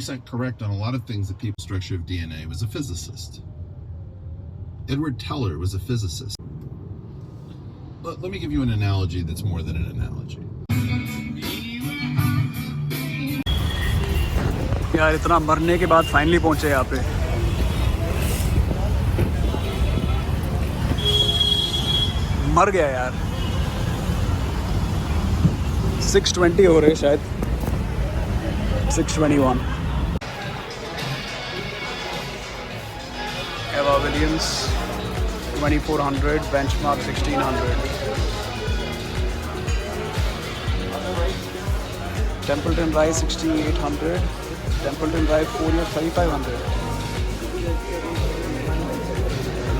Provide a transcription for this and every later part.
100% correct on a lot of things that people structure of DNA was a physicist. Edward Teller was a physicist. Let me give you an analogy that's more than an analogy. यार इतना मरने के बाद finally पहुंचे यहाँ पे। मर गया यार। 6:20 हो रहे शायद, 6:21। Eva Williams 2400, benchmark 1600। Templeton Rice 6800, Templeton drive 4 year 3500।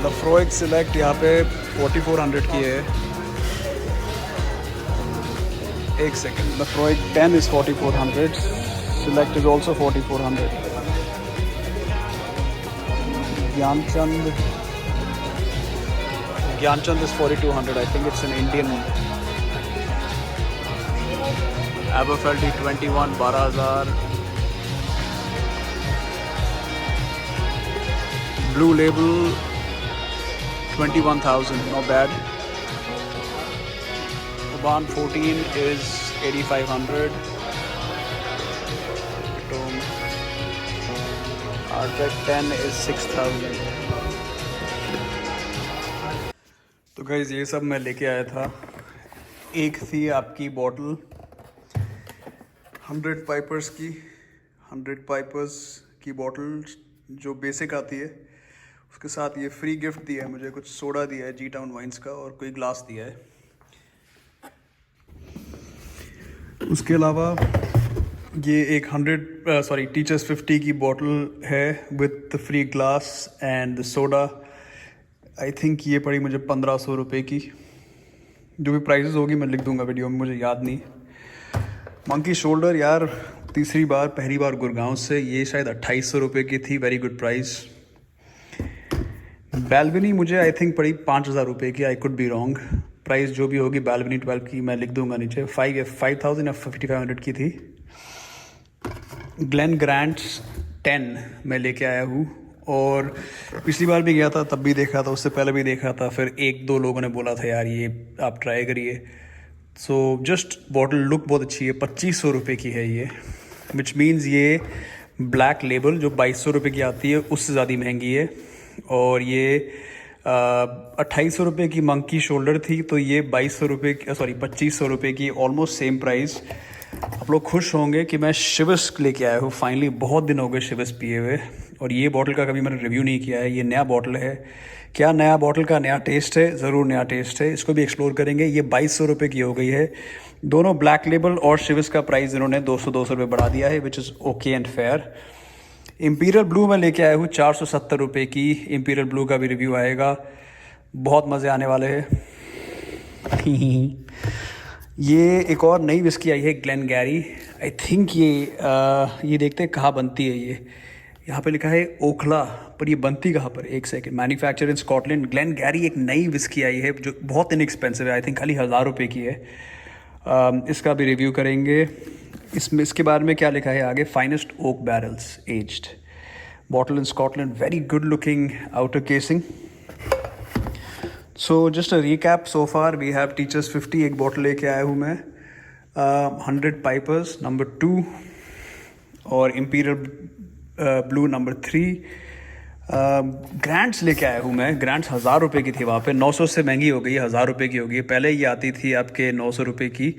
Laphroaig select यहाँ पे 4400 की है। एक second, Laphroaig 10 is 4400, select is also 4400। Gyanchand is 4200, I think it's an Indian. Aberfeldy 21 12,000। Blue Label 21,000, not bad. Oban 14 is 8,500. Artec 10 is 6,000. तो guys ये सब मैं लेके आया था। एक थी आपकी बॉटल 100 पाइपर्स की, 100 पाइपर्स की बॉटल जो बेसिक आती है। उसके साथ ये फ्री गिफ्ट दिया है मुझे, कुछ सोडा दिया है जी टाउन वाइन्स का और कोई ग्लास दिया है। उसके अलावा ये एक टीचर्स 50 की बॉटल है with free glass and the soda. I think ये पड़ी मुझे 1500 रुपये की। जो भी प्राइसेस होगी मैं लिख दूंगा वीडियो में, मुझे याद नहीं। मंकी शोल्डर यार पहली बार गुड़गांव से, ये शायद 2800 रुपये की थी, वेरी गुड प्राइस। बैल्वनी मुझे आई थिंक पड़ी 5000 रुपये की, I could be wrong. Price जो भी होगी बैल्वनी 12 की मैं लिख दूंगा नीचे। 5000 या 5500 की थी। ग्लेन ग्रैंट्स 10 मैं लेके आया हूँ, और पिछली बार भी गया था तब भी देखा था, उससे पहले भी देखा था। फिर 1-2 लोगों ने बोला था यार ये आप ट्राई करिए। सो जस्ट बॉटल लुक बहुत अच्छी है। 2500 रुपये की है ये, विच मीन्स ये ब्लैक लेबल जो 2200 रुपये की आती है उससे ज़्यादा महंगी है। और ये 2800 रुपये की मंकी शोल्डर थी, तो ये 2500 रुपये की, ऑलमोस्ट सेम प्राइस। आप लोग खुश होंगे कि मैं शिवस लेके आया हूँ फाइनली। बहुत दिन हो गए शिवस पिए हुए, और ये बॉटल का कभी मैंने रिव्यू नहीं किया है। ये नया बॉटल है। क्या नया बॉटल का नया टेस्ट है? ज़रूर नया टेस्ट है, इसको भी एक्सप्लोर करेंगे। ये 2200 रुपये की हो गई है। दोनों ब्लैक लेबल और शिवस का प्राइस इन्होंने 200 रुपये बढ़ा दिया है, which is okay and fair. Imperial blue मैं लेके आया हूँ 470 रुपये की। इम्पीरियल ब्लू का भी रिव्यू आएगा, बहुत मज़े आने वाले हैं। ये एक और नई विस्की आई है ग्लेनगैरी। आई थिंक ये देखते हैं कहाँ बनती है। ये यहाँ पे लिखा है ओखला, पर ये बनती कहाँ पर? एक second. Manufacture in Scotland. Glengarry एक नई विस्की आई है जो बहुत इनएक्सपेंसिव है, आई थिंक खाली 1000 रुपये की है। इसका भी रिव्यू करेंगे। इसके बारे में क्या लिखा है आगे? Finest oak barrels aged, bottle in Scotland, very good looking outer casing. So just a recap, so far we have Teacher's 50 एक बॉटल लेके आया हूँ मैं, 100 पाइपर्स नंबर 2, और इम्पीरियल ब्लू नंबर 3। ग्रैंड्स लेके आया हूँ मैं। ग्रैंड्स 1000 रुपये की थी वहाँ पे, 900 से महंगी हो गई है, 1000 रुपये की हो गई है। पहले ये आती थी आपके 900 रुपये की,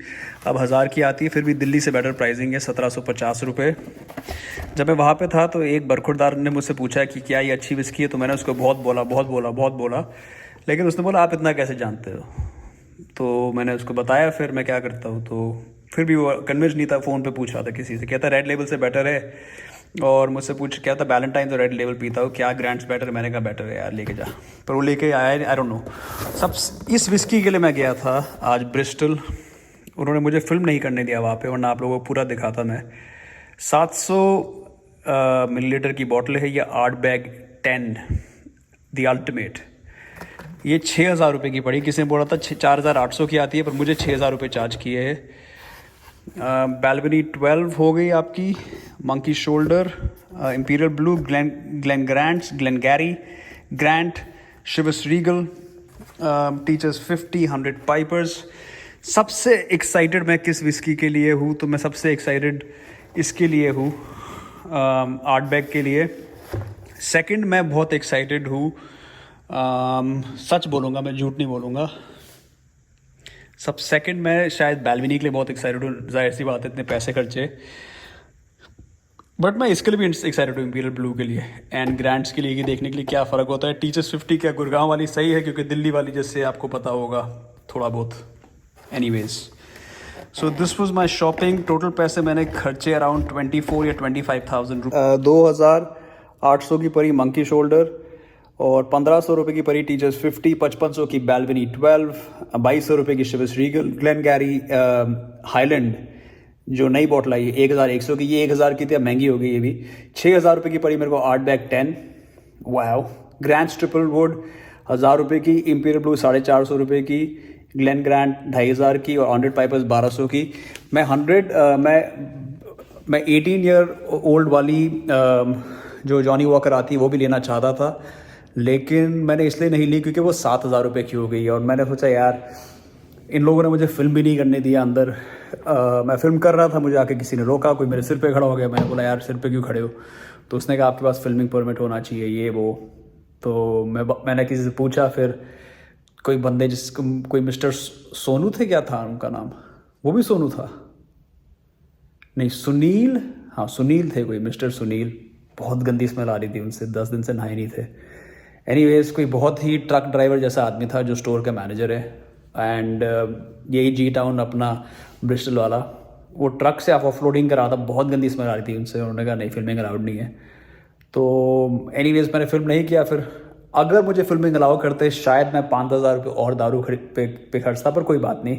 अब 1000 की आती है। फिर भी दिल्ली से बेटर प्राइसिंग है, 1750 रुपये। जब मैं वहाँ पे था तो एक बरखुरदार ने मुझसे पूछा कि क्या ये अच्छी विस्की है, तो मैंने उसको बहुत बोला, लेकिन उसने बोला आप इतना कैसे जानते हो? तो मैंने उसको बताया फिर मैं क्या करता हूँ, तो फिर भी वो कन्विंस नहीं था। फ़ोन पे पूछ रहा था किसी से, कहता रेड लेबल से बेटर है, और मुझसे पूछ क्या था वैलेंटाइन तो रेड लेबल पीता हूँ, क्या ग्रैंड्स बेटर? मैंने कहा बेटर है यार, लेके जा। पर वो लेके आया, आई डोंट नो। इस विस्की के लिए मैं गया था आज ब्रिस्टल। उन्होंने मुझे फिल्म नहीं करने दिया वहाँ पे, वरना आप लोगों को पूरा दिखाता मैं। 700 मिलीलीटर की बॉटल है ये, आर्ट बैग 10 द अल्टीमेट। ये 6000 रुपये की पड़ी। किसी ने बोला था 4800 की आती है, पर मुझे 6000 रुपये चार्ज किए है। बैल्बनी 12 हो गई आपकी, Monkey Shoulder, Imperial Blue, Glen Garry Grant, Chivas Regal, Teacher's 50, 100 Pipers. सबसे एक्साइटेड मैं किस विस्की के लिए हूँ, तो मैं सबसे एक्साइटेड इसके लिए हूँ, आर्टबैग के लिए। सेकंड मैं बहुत एक्साइटेड हूँ, सच बोलूँगा मैं, झूठ नहीं बोलूँगा, सब सेकंड मैं शायद बैल्बनी के लिए बहुत एक्साइटेड हूँ। जाहिर सी बात है, इतने पैसे खर्चे, बट मैं इसके लिए भी एक्साइटेड हूँ, इंपीरियल ब्लू के लिए एंड ग्रैंड्स के लिए, कि देखने के लिए क्या फ़र्क होता है। टीचर्स 50 क्या गुड़गांव वाली सही है, क्योंकि दिल्ली वाली जैसे आपको पता होगा थोड़ा बहुत। Anyways, so this was my shopping. Total पैसे मैंने खर्चे अराउंड 24 या 25,000 रुपये। 2,800 की पड़ी मंकी शोल्डर, और 1,500 रुपये की पड़ी टीचर्स 50, 5,500 की बैल्बनी 12, 2,200 रुपये की शिवस रीगल, ग्लेन गैरी हाईलैंड जो नई बॉटल आई है 1,100 की, ये 1,000 की थी, अब महंगी हो गई ये भी। 6,000 रुपये की पड़ी मेरे को आर्टबैग 10, वाओ। ग्रैंड्स ट्रिपल वुड 1,000 रुपये की, इंपीरियल ब्लू 450 रुपये की, ग्लेन ग्रैंड 2,500 की, और 100 पाइपर्स 1,200 की। मैं 18 ईयर ओल्ड वाली जो जॉनी वॉकर आती है वो भी लेना चाहता था, लेकिन मैंने इसलिए नहीं ली क्योंकि वो 7,000 रुपये की हो गई। और मैंने सोचा यार, इन लोगों ने मुझे फ़िल्म भी नहीं करने दिया अंदर। मैं फ़िल्म कर रहा था, मुझे आके किसी ने रोका, कोई मेरे सिर पे खड़ा हो गया। मैंने बोला यार सिर पे क्यों खड़े हो, तो उसने कहा आपके पास फिल्मिंग परमिट होना चाहिए, ये वो। तो मैंने किसी से पूछा, फिर कोई बंदे कोई मिस्टर सोनू थे, क्या था उनका नाम, वो भी सोनू था, नहीं सुनील, हाँ सुनील थे, कोई मिस्टर सुनील। बहुत गंदी स्मेल आ रही थी उनसे, 10 दिन से नहाए नहीं थे। एनीवेज, कोई बहुत ही ट्रक ड्राइवर जैसा आदमी था जो स्टोर का मैनेजर है, एंड यही जी टाउन अपना ब्रिस्टल वाला, वो ट्रक से ऑफलोडिंग करा था, बहुत गंदी स्मेल आ रही थी उनसे। उन्होंने कहा नहीं, फिल्मिंग अलाउड नहीं है। तो एनीवेज मैंने फिल्म नहीं किया। फिर अगर मुझे फिल्मिंग अलाउ करते, शायद मैं 5,000 रुपये और दारू पे खर्चता, पर कोई बात नहीं।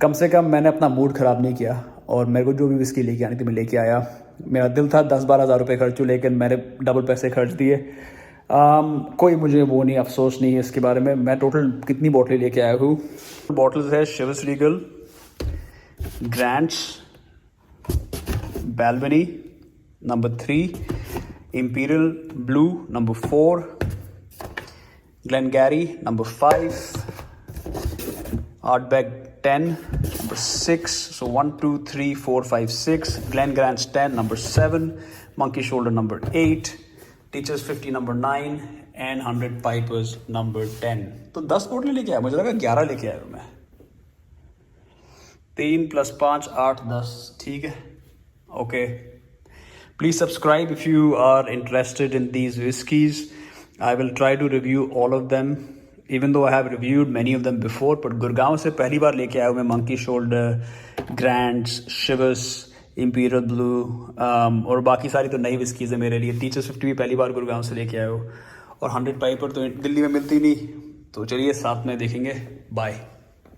कम से कम मैंने अपना मूड ख़राब नहीं किया, और मेरे को जो भी विस्की लेके आनी थी मैं लेके आया। मेरा दिल था 10-12 हज़ार रुपये खर्चूँ, लेकिन मैंने डबल पैसे खर्च दिए। कोई मुझे वो नहीं, अफसोस नहीं है इसके बारे में। मैं टोटल कितनी बॉटलें लेके आया हूँ, बॉटल्स है Chivas Regal, Grant's, Balvenie number 3, Imperial Blue number 4, Glengarry number 5, Ardbeg 10 number 6, so 1 2 3 4 5 6, Glen Grant's 10 number 7, Monkey Shoulder number 8, Teachers 50 number 9, and 100 Pipers number 10। तो 10 बोतलें लेके आया, मुझे लगा 11 लेके आया मैं। 3 + 5 8 10, ठीक है, okay. Please subscribe if you are interested in these whiskies. I will try to review all of them, even though I have reviewed many of them before, but Gurgaon से पहली बार लेके आया हूँ मैं मंकी शोल्डर, ग्रैंड्स, शिवस, इंपीरियल ब्लू, और बाकी सारी तो नई विस्कीज़ है मेरे लिए। टीचर्स 50 भी पहली बार गुड़गांव से लेके आया हूँ, और 100 पाइपर तो दिल्ली में मिलती नहीं। तो चलिए साथ में देखेंगे, बाय।